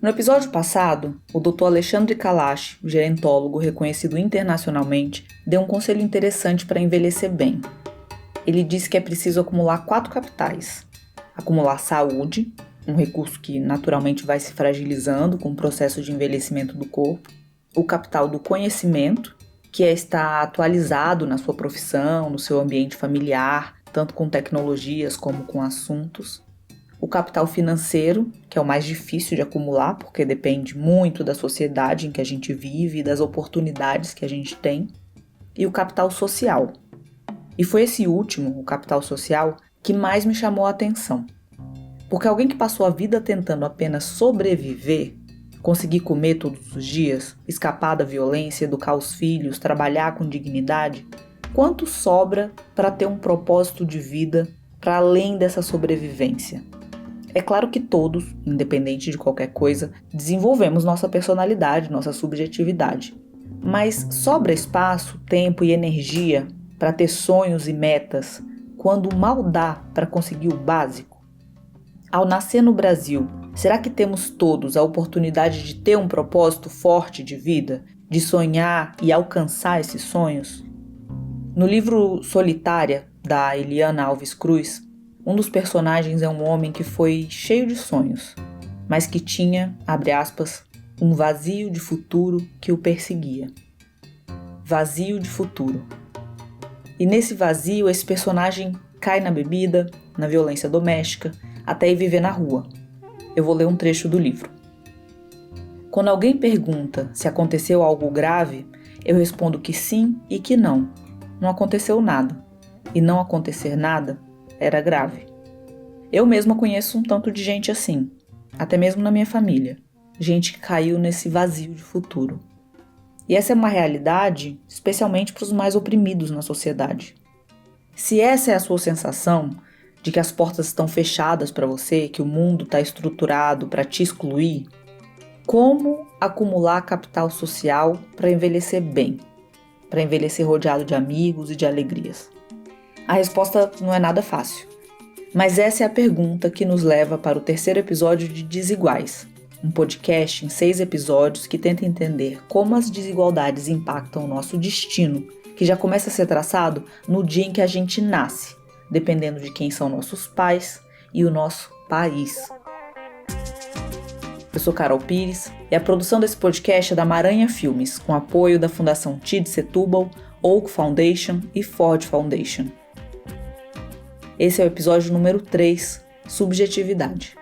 No episódio passado, o Dr. Alexandre Kalash, gerontólogo reconhecido internacionalmente, deu um conselho interessante para envelhecer bem. Ele disse que é preciso acumular 4 capitais. Acumular saúde, um recurso que naturalmente vai se fragilizando com o processo de envelhecimento do corpo. O capital do conhecimento, que é estar atualizado na sua profissão, no seu ambiente familiar, tanto com tecnologias como com assuntos. O capital financeiro, que é o mais difícil de acumular, porque depende muito da sociedade em que a gente vive e das oportunidades que a gente tem. E o capital social. E foi esse último, o capital social, que mais me chamou a atenção. Porque alguém que passou a vida tentando apenas sobreviver, conseguir comer todos os dias, escapar da violência, educar os filhos, trabalhar com dignidade, quanto sobra para ter um propósito de vida para além dessa sobrevivência? É claro que todos, independente de qualquer coisa, desenvolvemos nossa personalidade, nossa subjetividade. Mas sobra espaço, tempo e energia para ter sonhos e metas quando mal dá para conseguir o básico? Ao nascer no Brasil, será que temos todos a oportunidade de ter um propósito forte de vida, de sonhar e alcançar esses sonhos? No livro Solitária, da Eliana Alves Cruz, um dos personagens é um homem que foi cheio de sonhos, mas que tinha, abre aspas, um vazio de futuro que o perseguia. Vazio de futuro. E nesse vazio, esse personagem cai na bebida, na violência doméstica, até ir viver na rua. Eu vou ler um trecho do livro. Quando alguém pergunta se aconteceu algo grave, eu respondo que sim e que não. Não aconteceu nada. E não acontecer nada era grave. Eu mesma conheço um tanto de gente assim, até mesmo na minha família. Gente que caiu nesse vazio de futuro. E essa é uma realidade, especialmente para os mais oprimidos na sociedade. Se essa é a sua sensação, de que as portas estão fechadas para você, que o mundo está estruturado para te excluir, como acumular capital social para envelhecer bem? Para envelhecer rodeado de amigos e de alegrias? A resposta não é nada fácil. Mas essa é a pergunta que nos leva para o 3º episódio de Desiguais, um podcast em 6 episódios que tenta entender como as desigualdades impactam o nosso destino, que já começa a ser traçado no dia em que a gente nasce, dependendo de quem são nossos pais e o nosso país. Eu sou Carol Pires e a produção desse podcast é da Maranha Filmes, com apoio da Fundação TID Setúbal, Oak Foundation e Ford Foundation. Esse é o episódio número 3, Subjetividade.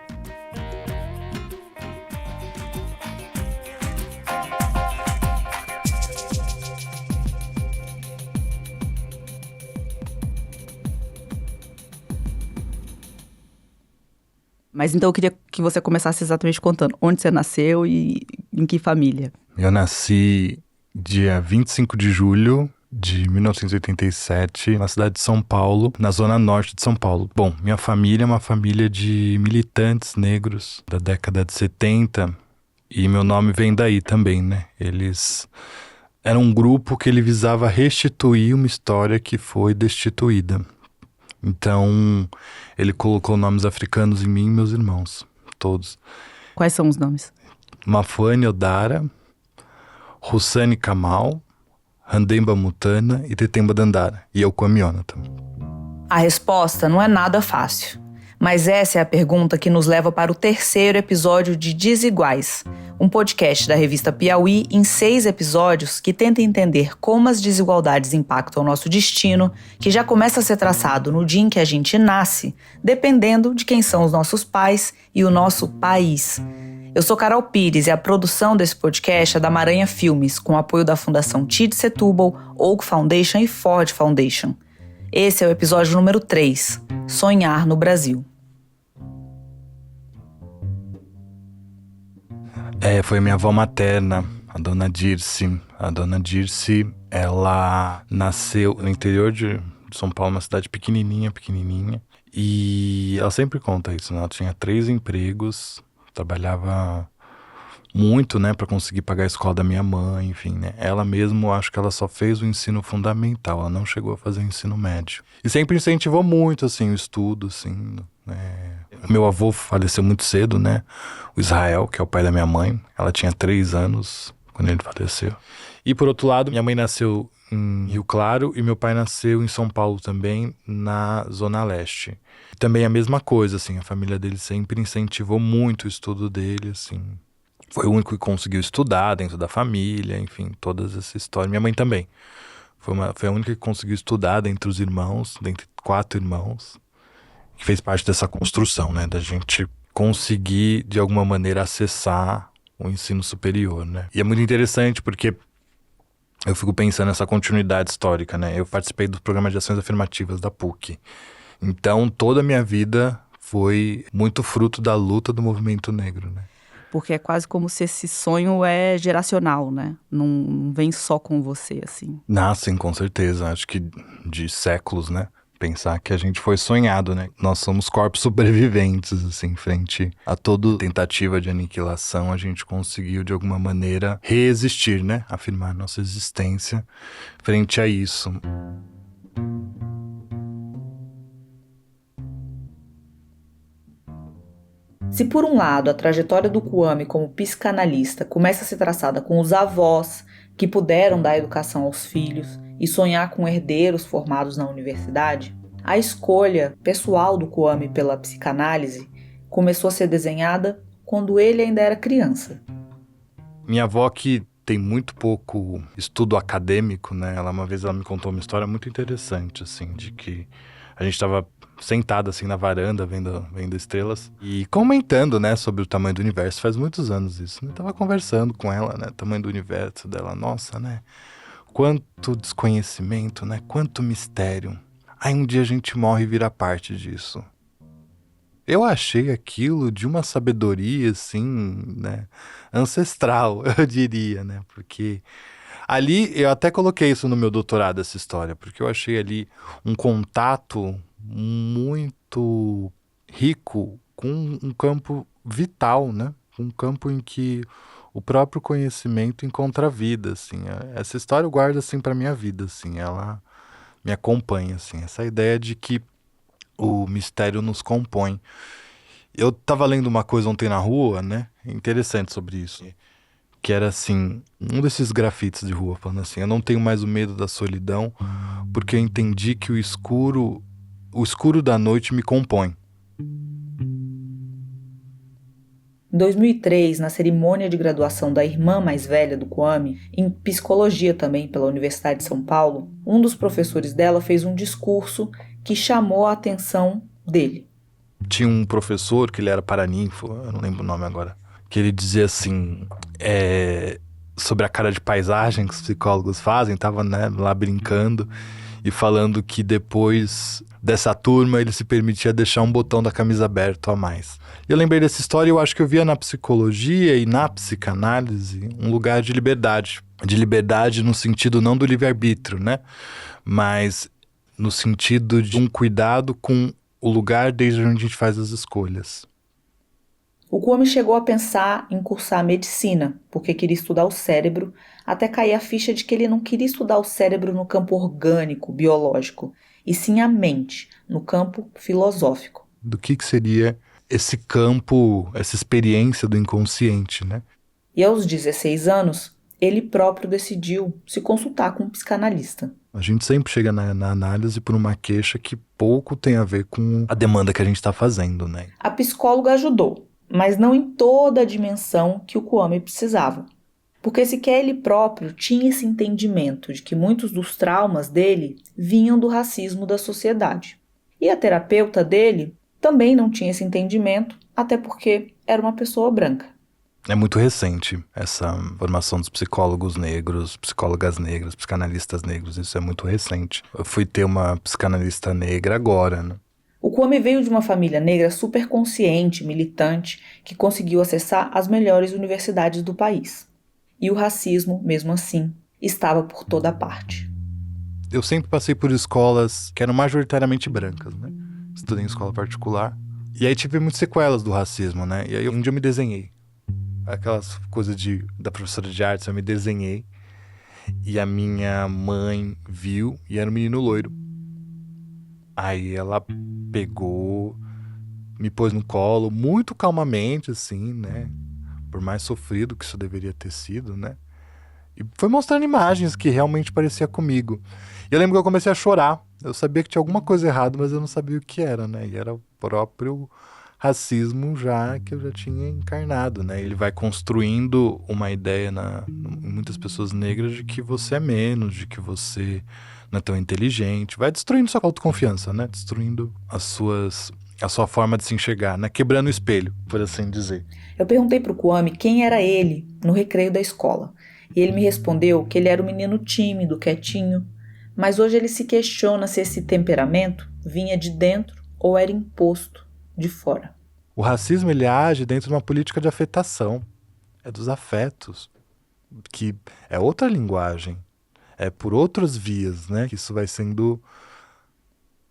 Mas então eu queria que você começasse exatamente contando onde você nasceu e em que família. Eu nasci dia 25 de julho de 1987, na cidade de São Paulo, na zona norte de São Paulo. Bom, minha família é uma família de militantes negros da década de 70 e meu nome vem daí também, né? Eles eram um grupo que ele visava restituir uma história que foi destituída. Então, ele colocou nomes africanos em mim e meus irmãos, todos. Quais são os nomes? Mafwani Odara, Hussani Kamal, Handemba Mutana e Tetemba Dandara. E eu com a Miona também. A resposta não é nada fácil. Mas essa é a pergunta que nos leva para o 3º episódio de Desiguais, um podcast da revista Piauí em 6 episódios que tenta entender como as desigualdades impactam o nosso destino, que já começa a ser traçado no dia em que a gente nasce, dependendo de quem são os nossos pais e o nosso país. Eu sou Carol Pires e a produção desse podcast é da Maranha Filmes, com apoio da Fundação TID Setúbal, Oak Foundation e Ford Foundation. Esse é o episódio número 3, Sonhar no Brasil. Foi minha avó materna, a dona Dirce. A dona Dirce, ela nasceu no interior de São Paulo, uma cidade pequenininha. E ela sempre conta isso, né? Ela tinha 3 empregos, trabalhava muito, né, para conseguir pagar a escola da minha mãe, enfim, né? Ela mesmo, acho que ela só fez o ensino fundamental, ela não chegou a fazer o ensino médio. E sempre incentivou muito, assim, o estudo, assim, né? Meu avô faleceu muito cedo, né? O Israel, que é o pai da minha mãe. Ela tinha 3 anos quando ele faleceu. E por outro lado, minha mãe nasceu em Rio Claro e meu pai nasceu em São Paulo também, na Zona Leste. Também a mesma coisa, assim, a família dele sempre incentivou muito o estudo dele, assim. Foi o único que conseguiu estudar dentro da família, enfim, todas essas histórias. Minha mãe também. Foi a única que conseguiu estudar dentre os irmãos, dentre 4 irmãos, que fez parte dessa construção, né? Da gente conseguir, de alguma maneira, acessar o ensino superior, né? E é muito interessante porque eu fico pensando nessa continuidade histórica, né? Eu participei do programa de ações afirmativas da PUC. Então, toda a minha vida foi muito fruto da luta do movimento negro, né? Porque é quase como se esse sonho é geracional, né? Não vem só com você, assim. Nascem, com certeza. Acho que de séculos, né? Pensar que a gente foi sonhado, né? Nós somos corpos sobreviventes, assim, frente a toda tentativa de aniquilação, a gente conseguiu, de alguma maneira, resistir, né? Afirmar nossa existência frente a isso. Se por um lado a trajetória do Kwame como psicanalista começa a ser traçada com os avós que puderam dar educação aos filhos e sonhar com herdeiros formados na universidade, a escolha pessoal do Kwame pela psicanálise começou a ser desenhada quando ele ainda era criança. Minha avó, que tem muito pouco estudo acadêmico, né? Uma vez ela me contou uma história muito interessante, assim, de que a gente estava sentado assim na varanda, vendo estrelas e comentando, né, sobre o tamanho do universo. Faz muitos anos isso. Eu tava conversando com ela, né, tamanho do universo dela. Nossa, né, quanto desconhecimento, né, quanto mistério. Aí um dia a gente morre e vira parte disso. Eu achei aquilo de uma sabedoria, assim, né, ancestral, eu diria, né, porque ali eu até coloquei isso no meu doutorado, essa história, porque eu achei ali um contato muito rico com um campo vital, né, um campo em que o próprio conhecimento encontra vida, assim. Essa história eu guardo, assim, para minha vida, assim, ela me acompanha, assim, essa ideia de que o mistério nos compõe. Eu tava lendo uma coisa ontem na rua, né? Interessante sobre isso. Que era assim, um desses grafites de rua falando assim: eu não tenho mais o medo da solidão, porque eu entendi que o escuro da noite me compõe. Em 2003, na cerimônia de graduação da irmã mais velha do Kwame, em psicologia também pela Universidade de São Paulo, um dos professores dela fez um discurso que chamou a atenção dele. Tinha um professor que ele era paraninfo, eu não lembro o nome agora, que ele dizia assim, sobre a cara de paisagem que os psicólogos fazem, tava, né, lá brincando e falando que depois dessa turma ele se permitia deixar um botão da camisa aberto a mais. Eu lembrei dessa história e eu acho que eu via na psicologia e na psicanálise um lugar de liberdade no sentido não do livre-arbítrio, né, mas no sentido de um cuidado com o lugar desde onde a gente faz as escolhas. O Kwame chegou a pensar em cursar medicina, porque queria estudar o cérebro, até cair a ficha de que ele não queria estudar o cérebro no campo orgânico, biológico, e sim a mente, no campo filosófico. Do que seria esse campo, essa experiência do inconsciente, né? E aos 16 anos, ele próprio decidiu se consultar com um psicanalista. A gente sempre chega na análise por uma queixa que pouco tem a ver com a demanda que a gente está fazendo, né? A psicóloga ajudou, mas não em toda a dimensão que o Kwame precisava. Porque sequer ele próprio tinha esse entendimento de que muitos dos traumas dele vinham do racismo da sociedade. E a terapeuta dele também não tinha esse entendimento, até porque era uma pessoa branca. É muito recente essa formação dos psicólogos negros, psicólogas negras, psicanalistas negros, isso é muito recente. Eu fui ter uma psicanalista negra agora, né? O Kwame veio de uma família negra super consciente, militante, que conseguiu acessar as melhores universidades do país. E o racismo, mesmo assim, estava por toda parte. Eu sempre passei por escolas que eram majoritariamente brancas, né? Estudei em escola particular. E aí tive muitas sequelas do racismo, né? E aí um dia eu me desenhei. Aquelas coisas da professora de artes, eu me desenhei. E a minha mãe viu e era um menino loiro. Aí ela pegou, me pôs no colo muito calmamente, assim, né? Por mais sofrido que isso deveria ter sido, né? E foi mostrando imagens que realmente parecia comigo. E eu lembro que eu comecei a chorar. Eu sabia que tinha alguma coisa errada, mas eu não sabia o que era, né? E era o próprio racismo já que eu já tinha encarnado, né? Ele vai construindo uma ideia em muitas pessoas negras de que você é menos, de que você não é tão inteligente. Vai destruindo sua autoconfiança, né? Destruindo a sua forma de se enxergar, né? Quebrando o espelho, por assim dizer. Eu perguntei pro Kwame quem era ele no recreio da escola. E ele me respondeu que ele era um menino tímido, quietinho. Mas hoje ele se questiona se esse temperamento vinha de dentro ou era imposto de fora. O racismo, ele age dentro de uma política de afetação. É dos afetos, que é outra linguagem. É por outras vias, né? Que isso vai sendo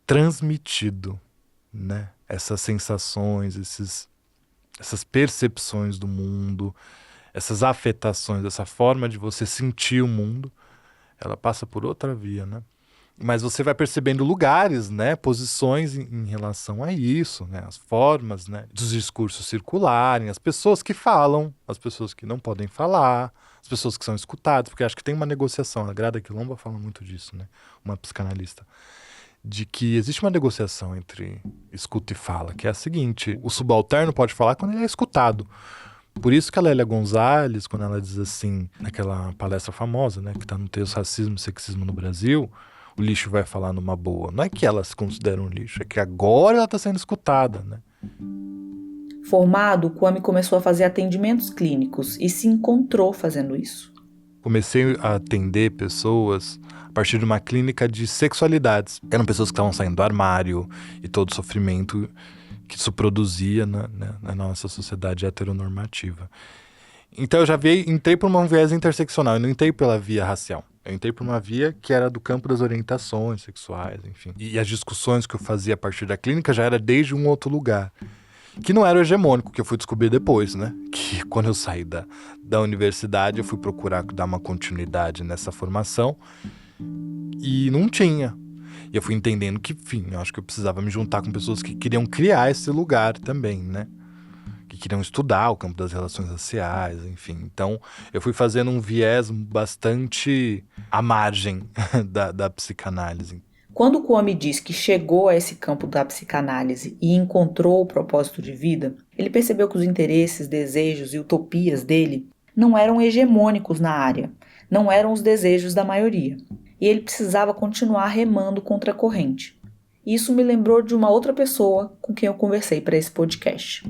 transmitido, né? Essas sensações, essas percepções do mundo, essas afetações, essa forma de você sentir o mundo, ela passa por outra via, né? Mas você vai percebendo lugares, né, posições em relação a isso, né, as formas, né, dos discursos circularem, as pessoas que falam, as pessoas que não podem falar, as pessoas que são escutadas, porque acho que tem uma negociação, a Grada Quilomba fala muito disso, né, uma psicanalista, de que existe uma negociação entre escuta e fala, que é a seguinte: o subalterno pode falar quando ele é escutado. Por isso que a Lélia Gonzalez, quando ela diz assim, naquela palestra famosa, né, que está no texto Racismo e Sexismo no Brasil, o lixo vai falar numa boa. Não é que ela se considera um lixo, é que agora ela está sendo escutada, né? Formado, o Kwame começou a fazer atendimentos clínicos e se encontrou fazendo isso. Comecei a atender pessoas a partir de uma clínica de sexualidades. Eram pessoas que estavam saindo do armário e todo o sofrimento que isso produzia na nossa sociedade heteronormativa. Então eu já entrei por um viés interseccional, eu não entrei pela via racial. Eu entrei por uma via que era do campo das orientações sexuais, enfim. E as discussões que eu fazia a partir da clínica já era desde um outro lugar. Que não era o hegemônico, que eu fui descobrir depois, né? Que quando eu saí da universidade, eu fui procurar dar uma continuidade nessa formação e não tinha. E eu fui entendendo que, enfim, eu acho que eu precisava me juntar com pessoas que queriam criar esse lugar também, né? Que queriam estudar o campo das relações raciais, enfim. Então, eu fui fazendo um viés bastante à margem da psicanálise. Quando o Kwame diz que chegou a esse campo da psicanálise e encontrou o propósito de vida, ele percebeu que os interesses, desejos e utopias dele não eram hegemônicos na área, não eram os desejos da maioria. E ele precisava continuar remando contra a corrente. Isso me lembrou de uma outra pessoa com quem eu conversei para esse podcast.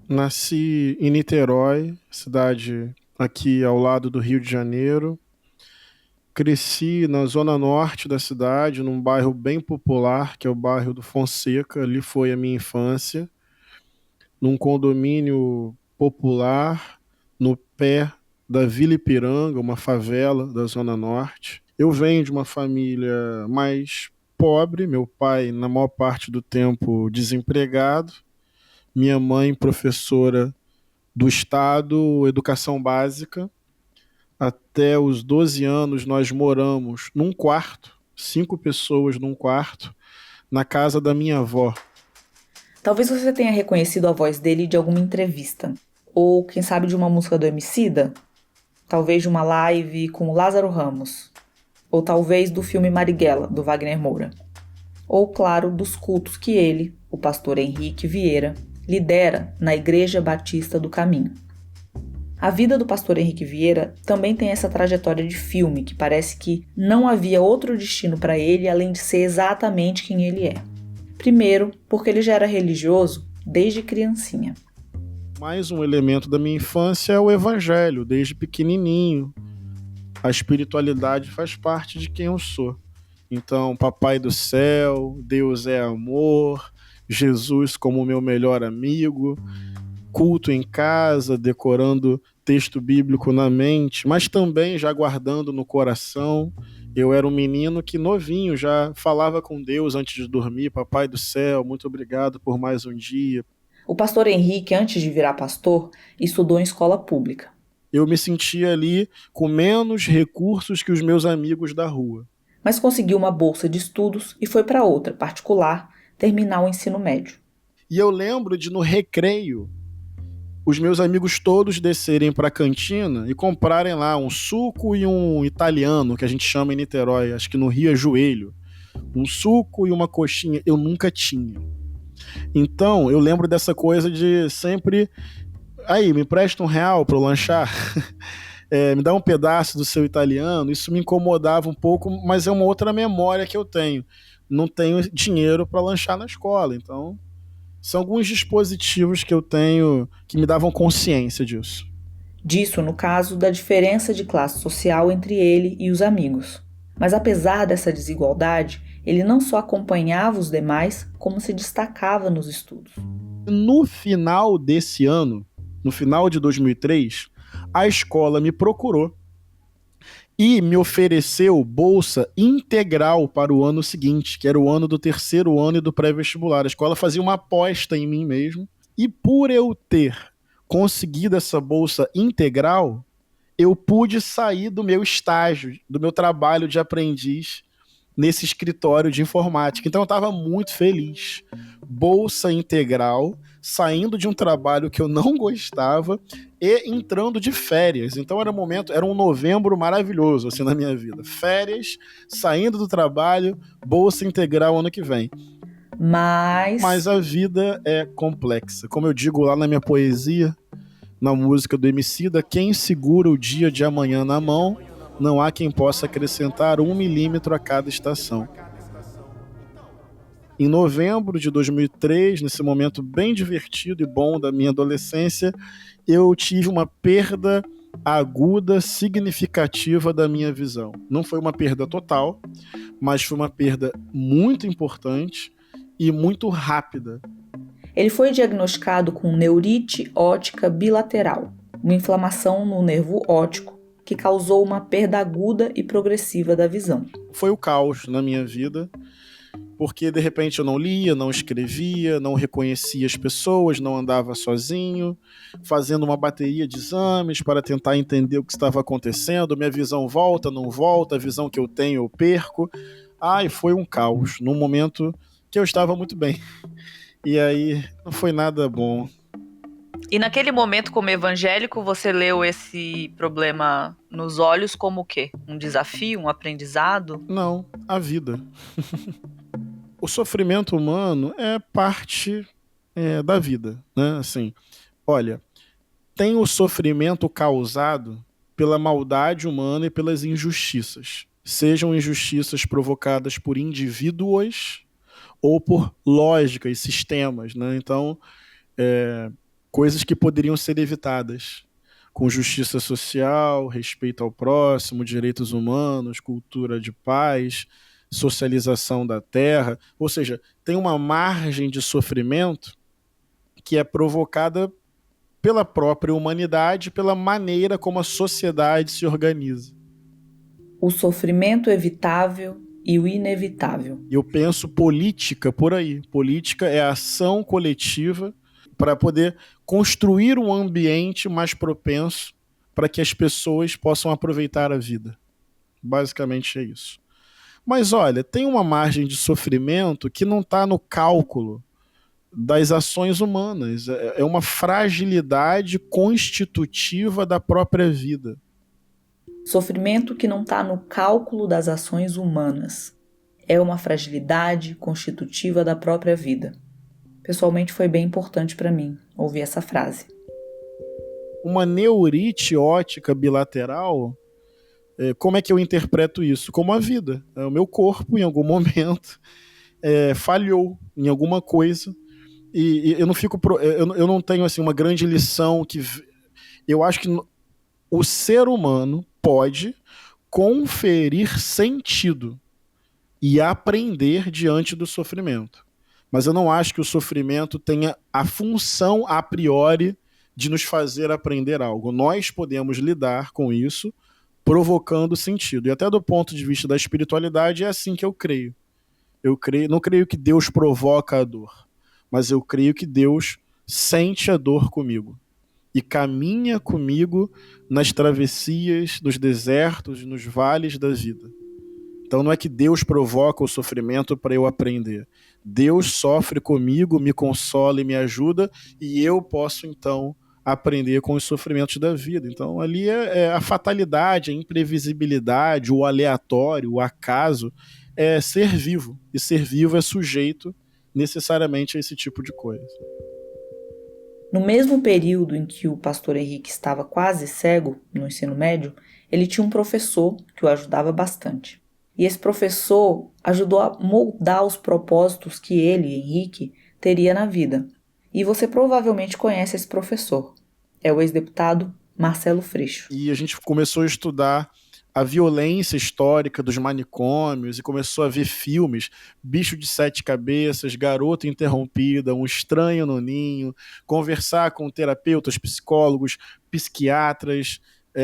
Nasci em Niterói, cidade aqui ao lado do Rio de Janeiro. Cresci na zona norte da cidade, num bairro bem popular, que é o bairro do Fonseca. Ali foi a minha infância, num condomínio popular, no pé da Vila Ipiranga, uma favela da zona norte. Eu venho de uma família mais pobre, meu pai, na maior parte do tempo, desempregado, minha mãe, professora do Estado, educação básica. Até os 12 anos nós moramos num quarto, 5 pessoas num quarto, na casa da minha avó. Talvez você tenha reconhecido a voz dele de alguma entrevista, ou quem sabe de uma música do Emicida, talvez de uma live com o Lázaro Ramos, ou talvez do filme Marighella, do Wagner Moura, ou, claro, dos cultos que ele, o pastor Henrique Vieira, lidera na Igreja Batista do Caminho. A vida do pastor Henrique Vieira também tem essa trajetória de filme que parece que não havia outro destino para ele além de ser exatamente quem ele é. Primeiro, porque ele já era religioso desde criancinha. Mais um elemento da minha infância é o evangelho, desde pequenininho. A espiritualidade faz parte de quem eu sou. Então, Papai do Céu, Deus é amor, Jesus como meu melhor amigo, culto em casa, decorando texto bíblico na mente, mas também já guardando no coração. Eu era um menino que novinho já falava com Deus antes de dormir: Papai do Céu, muito obrigado por mais um dia. O pastor Henrique, antes de virar pastor, estudou em escola pública. Eu me sentia ali com menos recursos que os meus amigos da rua. Mas conseguiu uma bolsa de estudos e foi para outra, particular, terminar o ensino médio. E eu lembro de, no recreio, os meus amigos todos descerem para a cantina e comprarem lá um suco e um italiano, que a gente chama em Niterói, acho que no Rio é joelho. Um suco e uma coxinha. Eu nunca tinha. Então, eu lembro dessa coisa de sempre... Aí, me presta R$1 para eu lanchar? Me dá um pedaço do seu italiano. Isso me incomodava um pouco, mas é uma outra memória que eu tenho. Não tenho dinheiro para lanchar na escola, então... São alguns dispositivos que eu tenho que me davam consciência disso. Disso, no caso, da diferença de classe social entre ele e os amigos. Mas apesar dessa desigualdade, ele não só acompanhava os demais, como se destacava nos estudos. No final desse ano, no final de 2003, a escola me procurou e me ofereceu bolsa integral para o ano seguinte, que era o ano do terceiro ano e do pré-vestibular. A escola fazia uma aposta em mim mesmo. E por eu ter conseguido essa bolsa integral, eu pude sair do meu estágio, do meu trabalho de aprendiz nesse escritório de informática. Então eu estava muito feliz. Bolsa integral, saindo de um trabalho que eu não gostava e entrando de férias. Então era um novembro maravilhoso assim na minha vida. Férias, saindo do trabalho, bolsa integral ano que vem. Mas a vida é complexa. Como eu digo lá na minha poesia, na música do Emicida, quem segura o dia de amanhã na mão, não há quem possa acrescentar 1 milímetro a cada estação. Em novembro de 2003, nesse momento bem divertido e bom da minha adolescência, eu tive uma perda aguda, significativa da minha visão. Não foi uma perda total, mas foi uma perda muito importante e muito rápida. Ele foi diagnosticado com neurite óptica bilateral, uma inflamação no nervo óptico que causou uma perda aguda e progressiva da visão. Foi o caos na minha vida, porque de repente eu não lia, não escrevia, não reconhecia as pessoas, não andava sozinho, fazendo uma bateria de exames para tentar entender o que estava acontecendo, minha visão volta, não volta, a visão que eu tenho eu perco. E foi um caos, num momento que eu estava muito bem. E aí não foi nada bom. E naquele momento, como evangélico, você leu esse problema nos olhos como o quê? Um desafio, um aprendizado? Não, a vida. O sofrimento humano é parte da vida, né? Assim, olha, tem o sofrimento causado pela maldade humana e pelas injustiças. Sejam injustiças provocadas por indivíduos ou por lógicas, sistemas, né? Então, coisas que poderiam ser evitadas, com justiça social, respeito ao próximo, direitos humanos, cultura de paz, socialização da terra. Ou seja, tem uma margem de sofrimento que é provocada pela própria humanidade, pela maneira como a sociedade se organiza. O sofrimento evitável e o inevitável. Eu penso política por aí. Política é a ação coletiva para poder construir um ambiente mais propenso para que as pessoas possam aproveitar a vida. Basicamente é isso. Mas olha, tem uma margem de sofrimento que não está no cálculo das ações humanas. É uma fragilidade constitutiva da própria vida. Sofrimento que não está no cálculo das ações humanas. É uma fragilidade constitutiva da própria vida. Pessoalmente foi bem importante para mim ouvir essa frase. Uma neurite óptica bilateral, como é que eu interpreto isso? Como a vida. O meu corpo, em algum momento, falhou em alguma coisa. E eu não fico. Eu não tenho assim, uma grande lição que. Eu acho que o ser humano pode conferir sentido e aprender diante do sofrimento. Mas eu não acho que o sofrimento tenha a função a priori de nos fazer aprender algo. Nós podemos lidar com isso provocando sentido. E até do ponto de vista da espiritualidade é assim que eu creio. Não creio que Deus provoca a dor, mas eu creio que Deus sente a dor comigo e caminha comigo nas travessias, nos desertos, nos vales da vida. Então não é que Deus provoca o sofrimento para eu aprender. Deus sofre comigo, me consola e me ajuda, e eu posso então aprender com os sofrimentos da vida. Então ali é a fatalidade, a imprevisibilidade, o aleatório, o acaso, é ser vivo. E ser vivo é sujeito necessariamente a esse tipo de coisa. No mesmo período em que o pastor Henrique estava quase cego no ensino médio, ele tinha um professor que o ajudava bastante. E esse professor ajudou a moldar os propósitos que ele, Henrique, teria na vida. E você provavelmente conhece esse professor. É o ex-deputado Marcelo Freixo. E a gente começou a estudar a violência histórica dos manicômios e começou a ver filmes, Bicho de Sete Cabeças, Garota Interrompida, Um Estranho no Ninho, conversar com terapeutas, psicólogos, psiquiatras,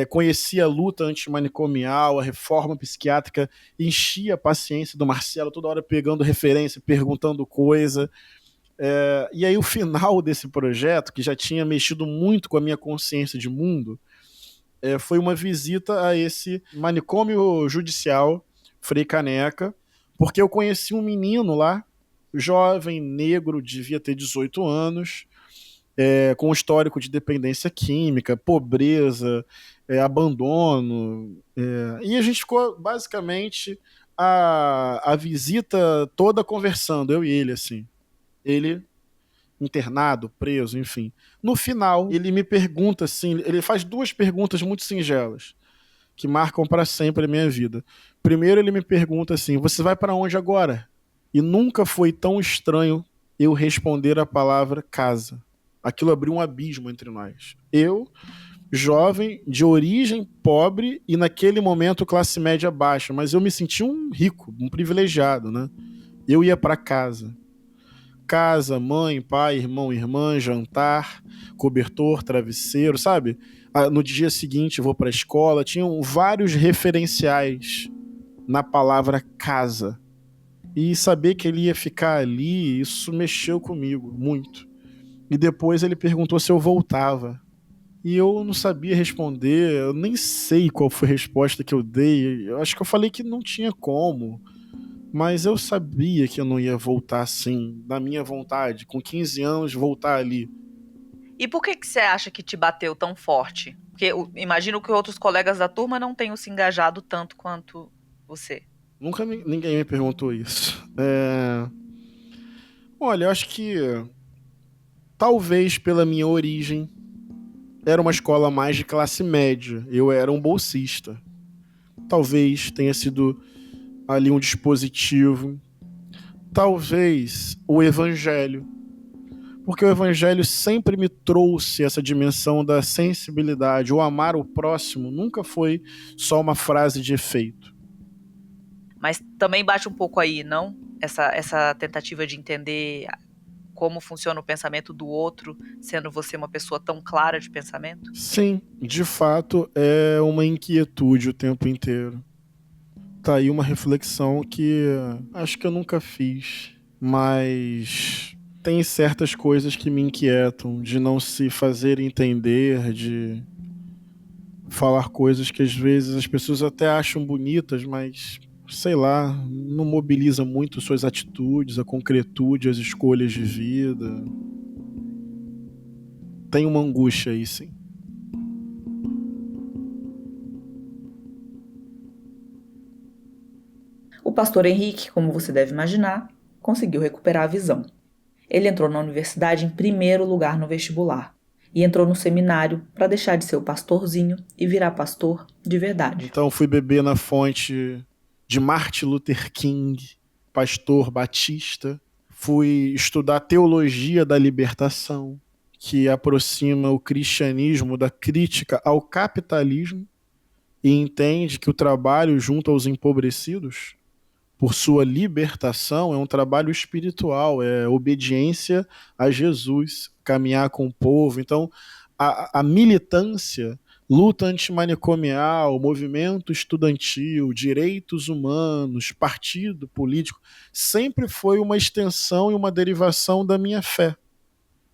conhecia a luta antimanicomial, a reforma psiquiátrica, enchia a paciência do Marcelo, toda hora pegando referência, perguntando coisa. E aí o final desse projeto, que já tinha mexido muito com a minha consciência de mundo, foi uma visita a esse manicômio judicial, Frei Caneca, porque eu conheci um menino lá, jovem, negro, devia ter 18 anos, com histórico de dependência química, pobreza, abandono. E a gente ficou basicamente a visita toda conversando, eu e ele, assim. Ele internado, preso, enfim. No final, ele me pergunta assim, ele faz duas perguntas muito singelas, que marcam para sempre a minha vida. Primeiro, ele me pergunta assim: "Você vai para onde agora?" E nunca foi tão estranho eu responder a palavra casa. Aquilo abriu um abismo entre nós. Eu, jovem, de origem pobre e naquele momento classe média baixa, mas eu me senti um rico, um privilegiado, né? Eu ia para casa. Casa, mãe, pai, irmão, irmã, jantar, cobertor, travesseiro, sabe? No dia seguinte vou para a escola. Tinham vários referenciais na palavra casa. E saber que ele ia ficar ali, isso mexeu comigo muito. E depois ele perguntou se eu voltava. E eu não sabia responder, eu nem sei qual foi a resposta que eu dei. Eu acho que eu falei que não tinha como. Mas eu sabia que eu não ia voltar assim, da minha vontade, com 15 anos, voltar ali. E por que você acha que te bateu tão forte? Porque eu imagino que outros colegas da turma não tenham se engajado tanto quanto você. Nunca ninguém me perguntou isso. Olha, eu acho que talvez pela minha origem, era uma escola mais de classe média. Eu era um bolsista. Talvez tenha sido ali um dispositivo. Talvez o evangelho. Porque o evangelho sempre me trouxe essa dimensão da sensibilidade. O amar o próximo nunca foi só uma frase de efeito. Mas também bate um pouco aí, não? Essa tentativa de entender como funciona o pensamento do outro, sendo você uma pessoa tão clara de pensamento? Sim, de fato é uma inquietude o tempo inteiro. Tá aí uma reflexão que acho que eu nunca fiz, mas tem certas coisas que me inquietam, de não se fazer entender, de falar coisas que às vezes as pessoas até acham bonitas, mas sei lá, não mobiliza muito suas atitudes, a concretude, as escolhas de vida. Tem uma angústia aí, sim. O pastor Henrique, como você deve imaginar, conseguiu recuperar a visão. Ele entrou na universidade em primeiro lugar no vestibular e entrou no seminário para deixar de ser o pastorzinho e virar pastor de verdade. Então fui beber na fonte de Martin Luther King, pastor batista. Fui estudar teologia da libertação, que aproxima o cristianismo da crítica ao capitalismo e entende que o trabalho junto aos empobrecidos, por sua libertação, é um trabalho espiritual, é obediência a Jesus, caminhar com o povo. Então, a militância, luta antimanicomial, movimento estudantil, direitos humanos, partido político, sempre foi uma extensão e uma derivação da minha fé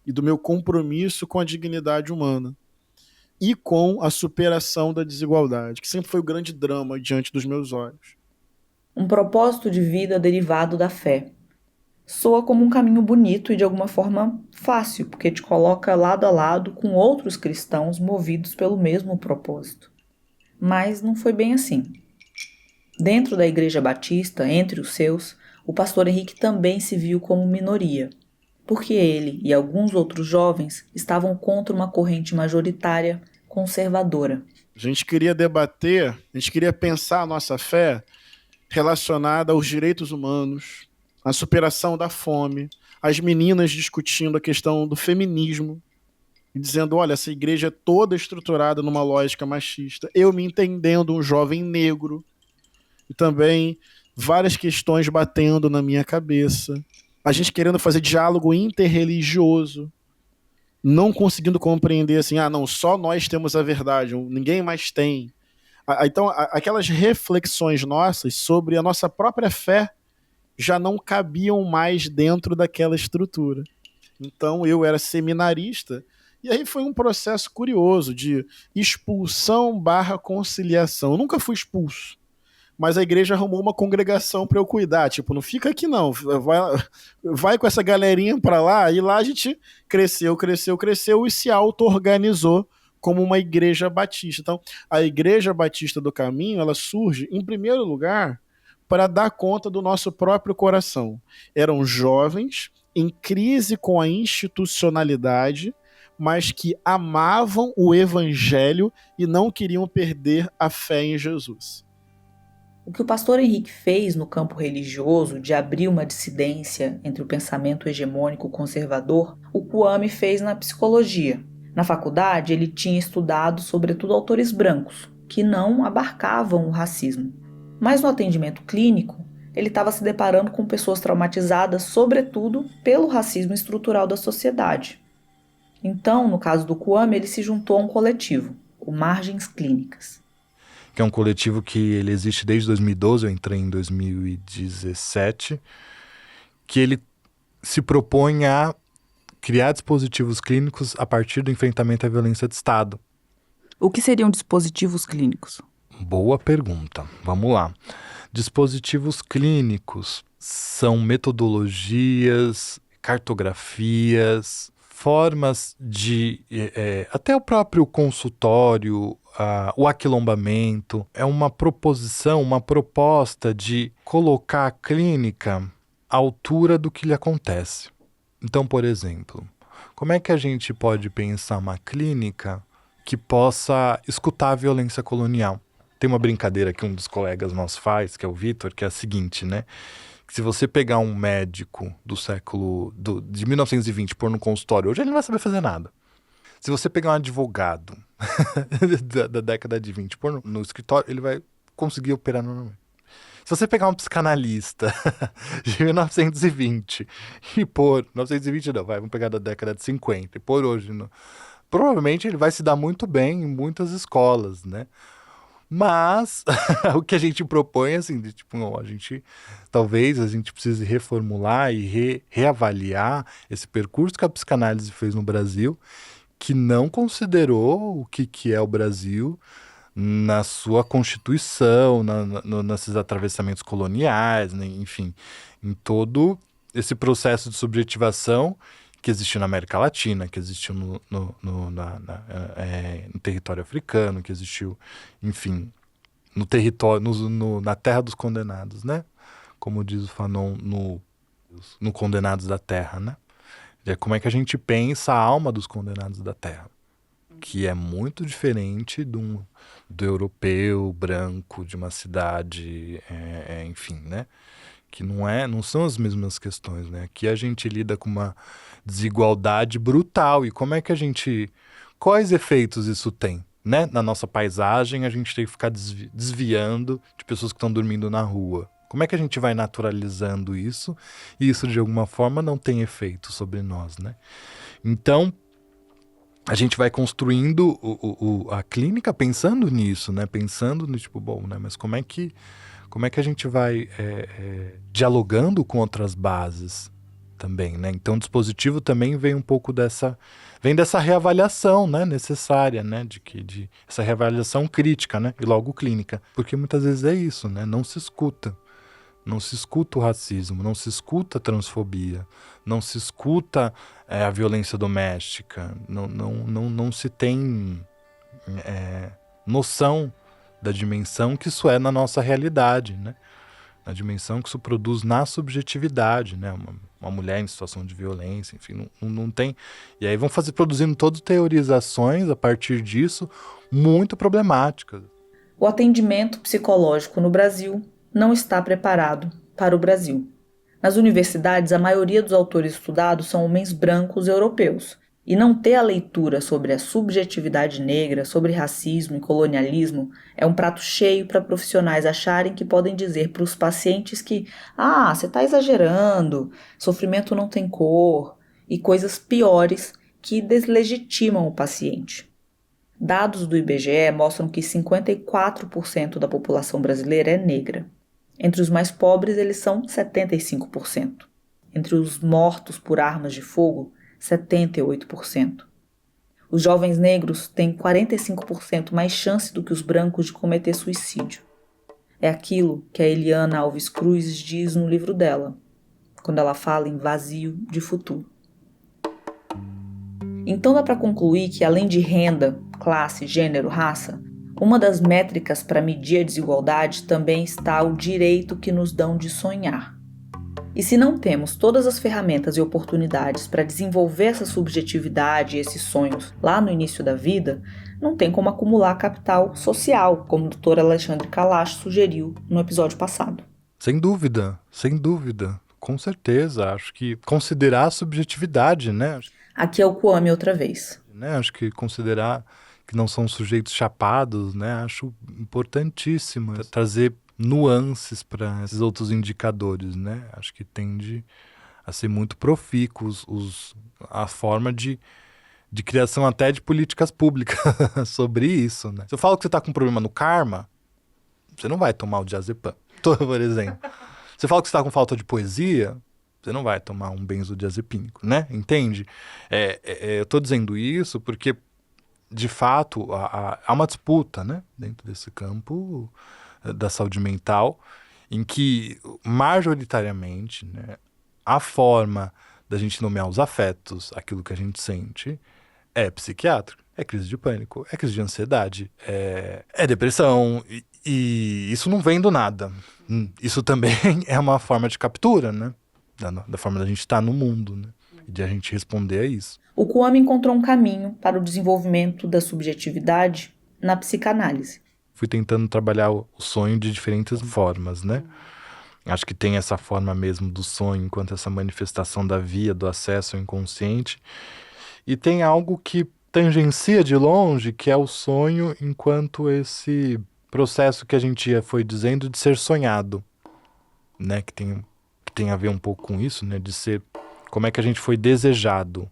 e do meu compromisso com a dignidade humana e com a superação da desigualdade, que sempre foi o grande drama diante dos meus olhos. Um propósito de vida derivado da fé. Soa como um caminho bonito e de alguma forma fácil, porque te coloca lado a lado com outros cristãos movidos pelo mesmo propósito. Mas não foi bem assim. Dentro da Igreja Batista, entre os seus, o pastor Henrique também se viu como minoria, porque ele e alguns outros jovens estavam contra uma corrente majoritária conservadora. A gente queria debater, a gente queria pensar a nossa fé relacionada aos direitos humanos, à superação da fome, as meninas discutindo a questão do feminismo e dizendo, olha, essa igreja é toda estruturada numa lógica machista. Eu me entendendo um jovem negro e também várias questões batendo na minha cabeça. A gente querendo fazer diálogo interreligioso, não conseguindo compreender assim, não, só nós temos a verdade, ninguém mais tem. Então, aquelas reflexões nossas sobre a nossa própria fé já não cabiam mais dentro daquela estrutura. Então, eu era seminarista, e aí foi um processo curioso de expulsão/conciliação. Eu nunca fui expulso, mas a igreja arrumou uma congregação para eu cuidar. Tipo, não fica aqui não, vai com essa galerinha para lá, e lá a gente cresceu e se auto-organizou como uma igreja batista. Então, a Igreja Batista do Caminho, ela surge, em primeiro lugar, para dar conta do nosso próprio coração. Eram jovens em crise com a institucionalidade, mas que amavam o evangelho e não queriam perder a fé em Jesus. O que o pastor Henrique fez no campo religioso de abrir uma dissidência entre o pensamento hegemônico conservador, o Kwame fez na psicologia. Na faculdade, ele tinha estudado sobretudo autores brancos, que não abarcavam o racismo. Mas no atendimento clínico, ele estava se deparando com pessoas traumatizadas, sobretudo pelo racismo estrutural da sociedade. Então, no caso do Kwame, ele se juntou a um coletivo, o Margens Clínicas. Que é um coletivo que ele existe desde 2012, eu entrei em 2017, que ele se propõe a criar dispositivos clínicos a partir do enfrentamento à violência de Estado. O que seriam dispositivos clínicos? Boa pergunta. Vamos lá. Dispositivos clínicos são metodologias, cartografias, formas de... até o próprio consultório, o aquilombamento. É uma proposição, uma proposta de colocar a clínica à altura do que lhe acontece. Então, por exemplo, como é que a gente pode pensar uma clínica que possa escutar a violência colonial? Tem uma brincadeira que um dos colegas nossos faz, que é o Vitor, que é a seguinte, né? Que se você pegar um médico de 1920 e pôr no consultório, hoje ele não vai saber fazer nada. Se você pegar um advogado da década de 20 e pôr no escritório, ele vai conseguir operar normalmente. Se você pegar um psicanalista de 1920 e pôr... 1920 não, vamos pegar da década de 50 e pôr hoje... provavelmente ele vai se dar muito bem em muitas escolas, né? Mas o que a gente propõe, assim, de, tipo, não, talvez a gente precise reformular e reavaliar esse percurso que a psicanálise fez no Brasil, que não considerou o que é o Brasil na sua constituição, nesses atravessamentos coloniais, né, enfim, em todo esse processo de subjetivação que existiu na América Latina, que existiu no território africano, que existiu, enfim, no território, na terra dos condenados, né? Como diz o Fanon no Condenados da Terra, né? Como é que a gente pensa a alma dos condenados da terra, que é muito diferente do europeu branco de uma cidade, enfim, né? Que não são as mesmas questões, né? Aqui a gente lida com uma desigualdade brutal. E como é que quais efeitos isso tem, né? Na nossa paisagem, a gente tem que ficar desviando de pessoas que estão dormindo na rua. Como é que a gente vai naturalizando isso? E isso, de alguma forma, não tem efeito sobre nós, né? Então, a gente vai construindo a clínica pensando nisso, né? Pensando no tipo, bom, né? Mas como é que a gente vai dialogando com outras bases também, né? Então o dispositivo também vem um pouco dessa reavaliação, né, necessária, né, de essa reavaliação crítica, né, e logo clínica, porque muitas vezes é isso, né, não se escuta, Não se escuta o racismo, não se escuta a transfobia, não se escuta a violência doméstica, não se tem noção da dimensão que isso é na nossa realidade, né? Na dimensão que isso produz na subjetividade, né? Uma mulher em situação de violência, enfim, não tem... E aí vão produzindo todas teorizações a partir disso, muito problemáticas. O atendimento psicológico no Brasil não está preparado para o Brasil. Nas universidades, a maioria dos autores estudados são homens brancos europeus, e não ter a leitura sobre a subjetividade negra, sobre racismo e colonialismo é um prato cheio para profissionais acharem que podem dizer para os pacientes que você está exagerando, sofrimento não tem cor, e coisas piores que deslegitimam o paciente. Dados do IBGE mostram que 54% da população brasileira é negra. Entre os mais pobres, eles são 75%. Entre os mortos por armas de fogo, 78%. Os jovens negros têm 45% mais chance do que os brancos de cometer suicídio. É aquilo que a Eliana Alves Cruz diz no livro dela, quando ela fala em vazio de futuro. Então dá para concluir que, além de renda, classe, gênero, raça, uma das métricas para medir a desigualdade também está o direito que nos dão de sonhar. E se não temos todas as ferramentas e oportunidades para desenvolver essa subjetividade e esses sonhos lá no início da vida, não tem como acumular capital social, como o Dr. Alexandre Kalash sugeriu no episódio passado. Sem dúvida, com certeza. Acho que considerar a subjetividade, né? Aqui é o Kwame outra vez. Acho que considerar que não são sujeitos chapados, né? Acho importantíssimo trazer nuances para esses outros indicadores, né? Acho que tende a ser muito profícuos a forma de criação até de políticas públicas sobre isso, né? Se eu falo que você está com um problema no karma, você não vai tomar o diazepam, por exemplo. Se eu falo que você está com falta de poesia, você não vai tomar um benzodiazepínico, né? Entende? Eu estou dizendo isso porque, de fato, há uma disputa, né? Dentro desse campo da saúde mental, em que, majoritariamente, né, a forma da gente nomear os afetos, aquilo que a gente sente, é psiquiátrico, é crise de pânico, é crise de ansiedade, é depressão, e isso não vem do nada. Isso também é uma forma de captura, né, da forma da gente estar no mundo, né, e de a gente responder a isso. O Kwame encontrou um caminho para o desenvolvimento da subjetividade na psicanálise. Fui tentando trabalhar o sonho de diferentes formas, né? Acho que tem essa forma mesmo do sonho enquanto essa manifestação da via, do acesso ao inconsciente. E tem algo que tangencia de longe, que é o sonho enquanto esse processo que a gente já foi dizendo de ser sonhado, né? Que tem a ver um pouco com isso, né? De ser como é que a gente foi desejado.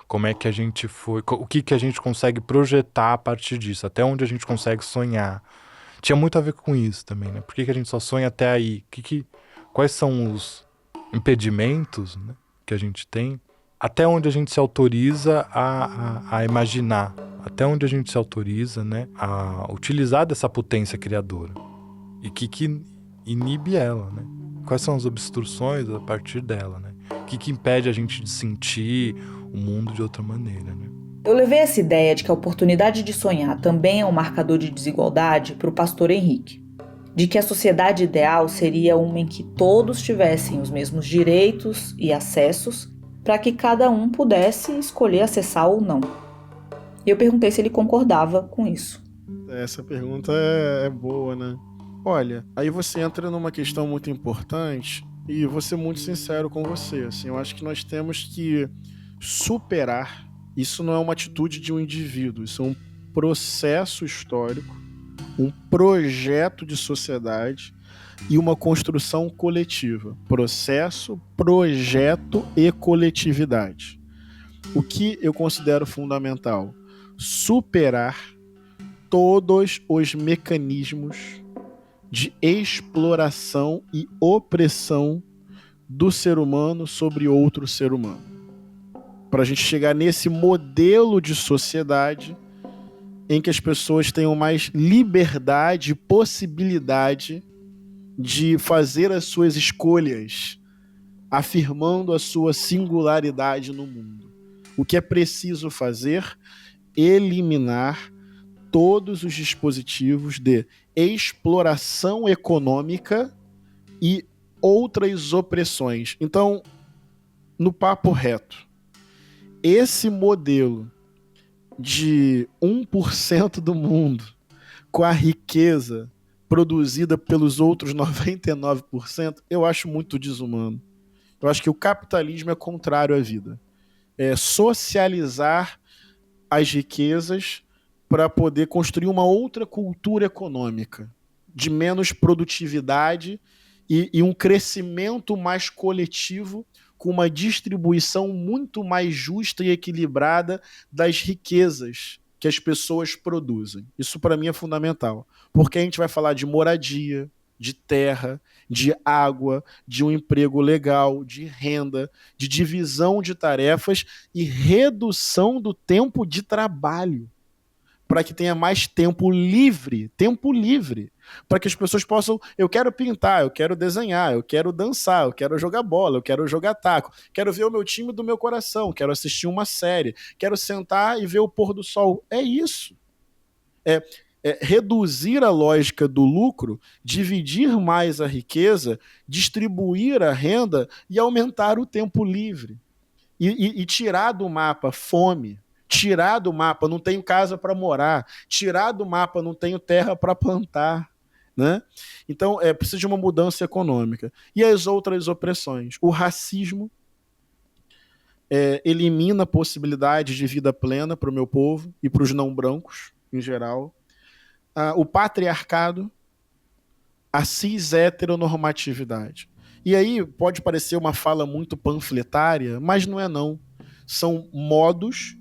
Como é que a gente foi... O que a gente consegue projetar a partir disso? Até onde a gente consegue sonhar? Tinha muito a ver com isso também, né? Por que a gente só sonha até aí? Quais são os impedimentos, né, que a gente tem? Até onde a gente se autoriza a imaginar? Até onde a gente se autoriza, né, a utilizar dessa potência criadora? E que inibe ela, né? Quais são as obstruções a partir dela, né? O que impede a gente de sentir o mundo de outra maneira, né? Eu levei essa ideia de que a oportunidade de sonhar também é um marcador de desigualdade para o pastor Henrique. De que a sociedade ideal seria uma em que todos tivessem os mesmos direitos e acessos para que cada um pudesse escolher acessar ou não. E eu perguntei se ele concordava com isso. Essa pergunta é boa, né? Olha, aí você entra numa questão muito importante e vou ser muito sincero com você. Assim, eu acho que nós temos que superar. Isso não é uma atitude de um indivíduo, isso é um processo histórico, um projeto de sociedade e uma construção coletiva. Processo, projeto e coletividade. O que eu considero fundamental? Superar todos os mecanismos de exploração e opressão do ser humano sobre outro ser humano. Para a gente chegar nesse modelo de sociedade em que as pessoas tenham mais liberdade e possibilidade de fazer as suas escolhas, afirmando a sua singularidade no mundo. O que é preciso fazer? Eliminar todos os dispositivos de exploração econômica e outras opressões. Então, no papo reto, esse modelo de 1% do mundo com a riqueza produzida pelos outros 99%, eu acho muito desumano. Eu acho que o capitalismo é contrário à vida. É socializar as riquezas para poder construir uma outra cultura econômica, de menos produtividade e um crescimento mais coletivo, com uma distribuição muito mais justa e equilibrada das riquezas que as pessoas produzem. Isso para mim é fundamental, porque a gente vai falar de moradia, de terra, de água, de um emprego legal, de renda, de divisão de tarefas e redução do tempo de trabalho, para que tenha mais tempo livre, para que as pessoas possam, eu quero pintar, eu quero desenhar, eu quero dançar, eu quero jogar bola, eu quero jogar taco, quero ver o meu time do meu coração, quero assistir uma série, quero sentar e ver o pôr do sol. É isso. É reduzir a lógica do lucro, dividir mais a riqueza, distribuir a renda e aumentar o tempo livre. E tirar do mapa fome, tirar do mapa não tenho casa para morar, tirar do mapa não tenho terra para plantar, né? Então precisa de uma mudança econômica. E as outras opressões? O racismo elimina a possibilidade de vida plena para o meu povo e para os não brancos em geral. O patriarcado, a cis-heteronormatividade. E aí pode parecer uma fala muito panfletária, mas não é não. São modos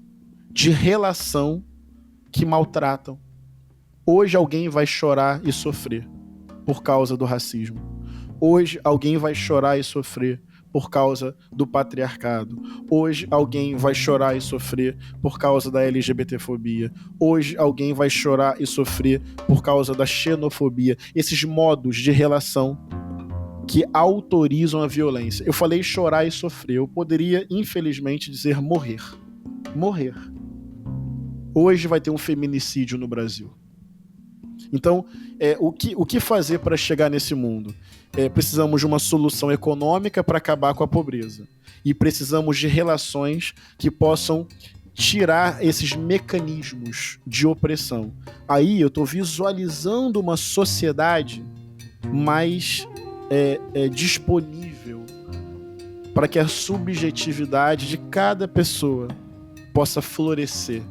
de relação que maltratam. Hoje alguém vai chorar e sofrer por causa do racismo. Hoje alguém vai chorar e sofrer por causa do patriarcado. Hoje alguém vai chorar e sofrer por causa da LGBTfobia. Hoje alguém vai chorar e sofrer por causa da xenofobia. Esses modos de relação que autorizam a violência. Eu falei chorar e sofrer. Eu poderia, infelizmente, dizer morrer. Morrer. Hoje vai ter um feminicídio no Brasil. Então, o que fazer para chegar nesse mundo? Precisamos de uma solução econômica para acabar com a pobreza. E precisamos de relações que possam tirar esses mecanismos de opressão. Aí eu estou visualizando uma sociedade mais disponível para que a subjetividade de cada pessoa possa florescer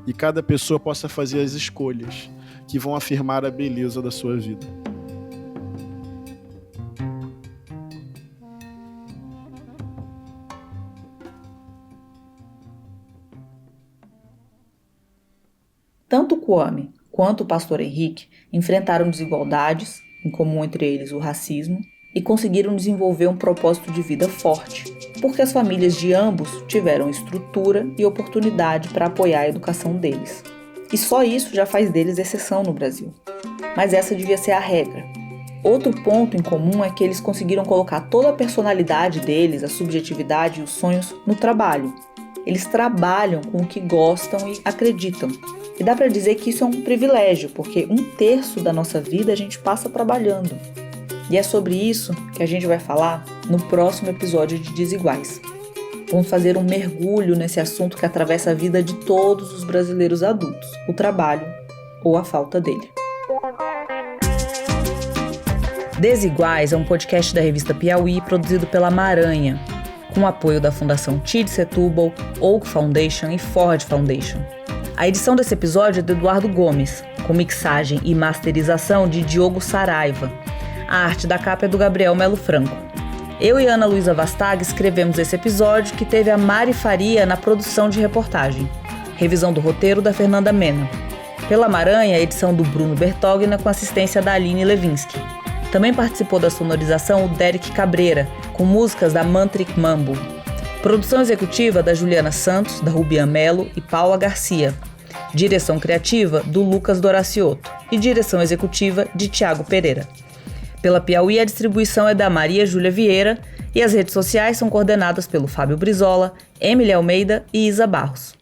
e cada pessoa possa fazer as escolhas que vão afirmar a beleza da sua vida. Tanto Kwame quanto o pastor Henrique enfrentaram desigualdades, em comum entre eles o racismo, e conseguiram desenvolver um propósito de vida forte, porque as famílias de ambos tiveram estrutura e oportunidade para apoiar a educação deles. E só isso já faz deles exceção no Brasil. Mas essa devia ser a regra. Outro ponto em comum é que eles conseguiram colocar toda a personalidade deles, a subjetividade e os sonhos no trabalho. Eles trabalham com o que gostam e acreditam. E dá para dizer que isso é um privilégio, porque 1/3 da nossa vida a gente passa trabalhando. E é sobre isso que a gente vai falar no próximo episódio de Desiguais. Vamos fazer um mergulho nesse assunto que atravessa a vida de todos os brasileiros adultos, o trabalho ou a falta dele. Desiguais é um podcast da revista Piauí produzido pela Maranha, com o apoio da Fundação TID Setúbal, Oak Foundation e Ford Foundation. A edição desse episódio é de Eduardo Gomes, com mixagem e masterização de Diogo Saraiva. A arte da capa é do Gabriel Melo Franco. Eu e Ana Luísa Vastag escrevemos esse episódio, que teve a Mari Faria na produção de reportagem. Revisão do roteiro da Fernanda Mena. Pela Maranha, a edição do Bruno Bertogna com assistência da Aline Levinsky. Também participou da sonorização o Derek Cabreira, com músicas da Mantric Mambo. Produção executiva da Juliana Santos, da Rubian Melo e Paula Garcia. Direção criativa do Lucas Doracioto. E direção executiva de Tiago Pereira. Pela Piauí, a distribuição é da Maria Júlia Vieira e as redes sociais são coordenadas pelo Fábio Brizola, Emily Almeida e Isa Barros.